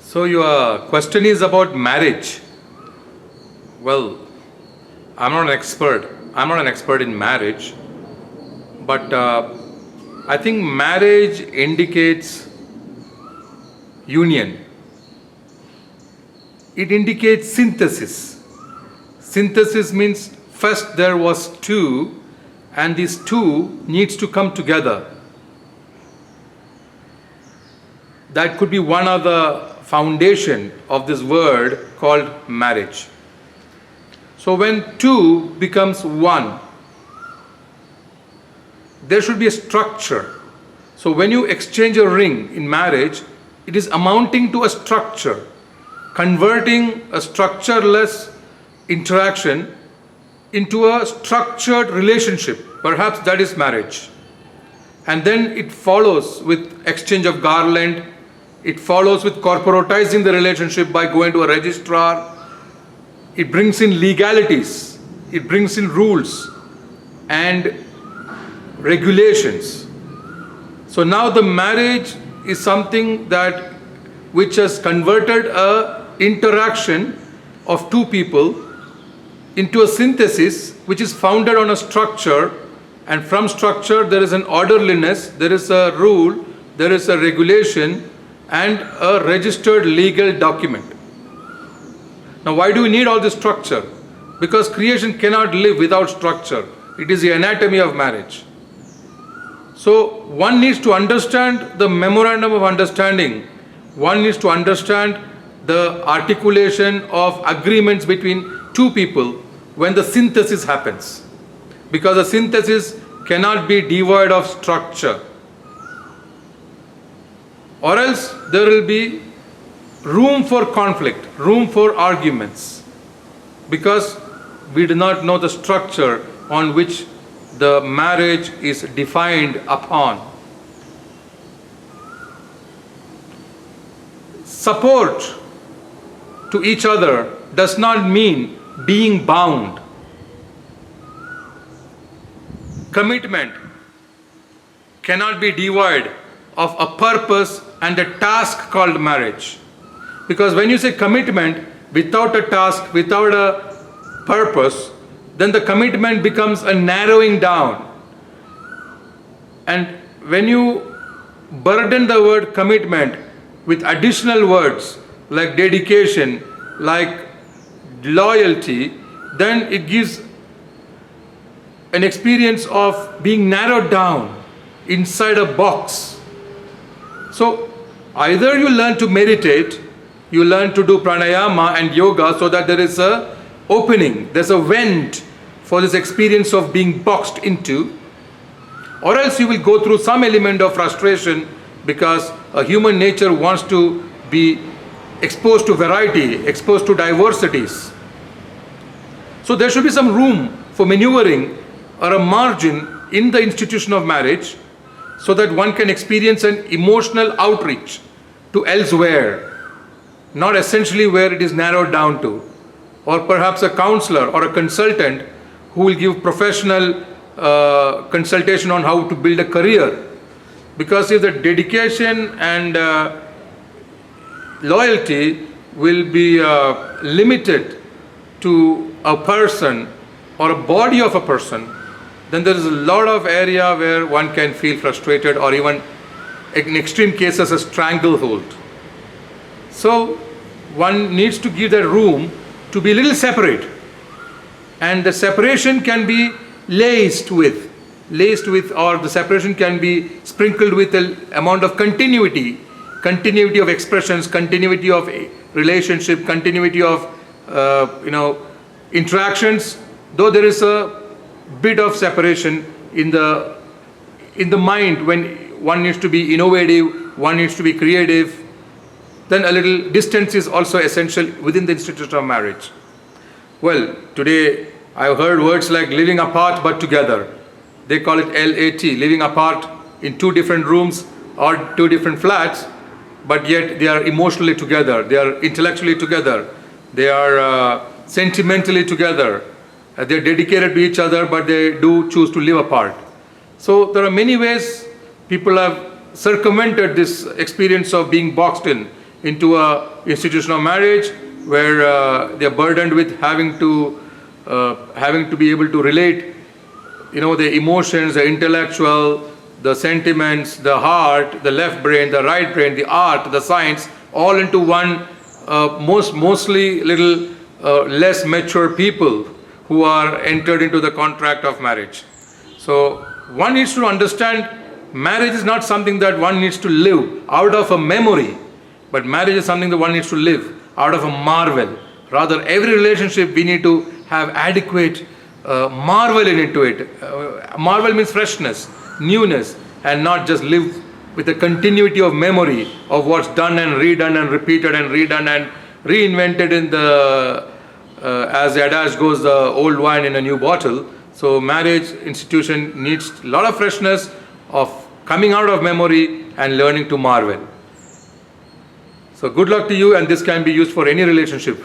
So your question is about marriage. Well, I'm not an expert. I'm not an expert in marriage, but I think marriage indicates union. It indicates synthesis. Synthesis means first there was two, and these two needs to come together. That could be one of the foundation of this word called marriage. So when two becomes one, there should be a structure. So when you exchange a ring in marriage, it is amounting to a structure, converting a structureless interaction into a structured relationship. Perhaps that is marriage. And then it follows with exchange of garland. It follows with corporatizing the relationship by going to a registrar. It brings in legalities. It brings in rules and regulations. So now the marriage is something that which has converted a interaction of two people into a synthesis which is founded on a structure, and from structure there is an orderliness, there is a rule, there is a regulation and a registered legal document. Now why do we need all this structure? Because creation cannot live without structure. It is the anatomy of marriage. So one needs to understand the memorandum of understanding. One needs to understand the articulation of agreements between two people when the synthesis happens. Because a synthesis cannot be devoid of structure. Or else there will be room for conflict, room for arguments, because we do not know the structure on which the marriage is defined upon. Support to each other does not mean being bound. Commitment cannot be devoid of a purpose and a task called marriage. Because when you say commitment without a task, without a purpose, then the commitment becomes a narrowing down. And when you burden the word commitment with additional words like dedication, like loyalty, then it gives an experience of being narrowed down inside a box. So either you learn to meditate, you learn to do pranayama and yoga so that there is a opening, there's a vent for this experience of being boxed into, or else you will go through some element of frustration because a human nature wants to be exposed to variety, exposed to diversities. So there should be some room for maneuvering or a margin in the institution of marriage so that one can experience an emotional outreach to elsewhere, not essentially where it is narrowed down to, or perhaps a counselor or a consultant who will give professional consultation on how to build a career. Because if the dedication and loyalty will be limited to a person or a body of a person, then there is a lot of area where one can feel frustrated or even in extreme cases a stranglehold. So one needs to give that room to be a little separate, and the separation can be laced with, or the separation can be sprinkled with an amount of continuity of expressions, continuity of relationship, continuity of interactions, though there is a bit of separation in the mind when one needs to be innovative, one needs to be creative, then a little distance is also essential within the institution of marriage. Well, today I've heard words like living apart but together. They call it LAT, living apart in two different rooms or two different flats, but yet they are emotionally together, they are intellectually together, they are sentimentally together. They're dedicated to each other, but they do choose to live apart. So there are many ways people have circumvented this experience of being boxed in into a institution of marriage where they are burdened with having to be able to relate, the emotions, the intellectual, the sentiments, the heart, the left brain, the right brain, the art, the science, all into one, mostly little less mature people who are entered into the contract of marriage. So one needs to understand marriage is not something that one needs to live out of a memory, but marriage is something that one needs to live out of a marvel. Rather, every relationship we need to have adequate marvel into it. Marvel means freshness, newness, and not just live with a continuity of memory of what's done and redone and repeated and redone and reinvented in the, as the adage goes, the old wine in a new bottle. So marriage institution needs a lot of freshness, of coming out of memory and learning to marvel. So good luck to you, and this can be used for any relationship.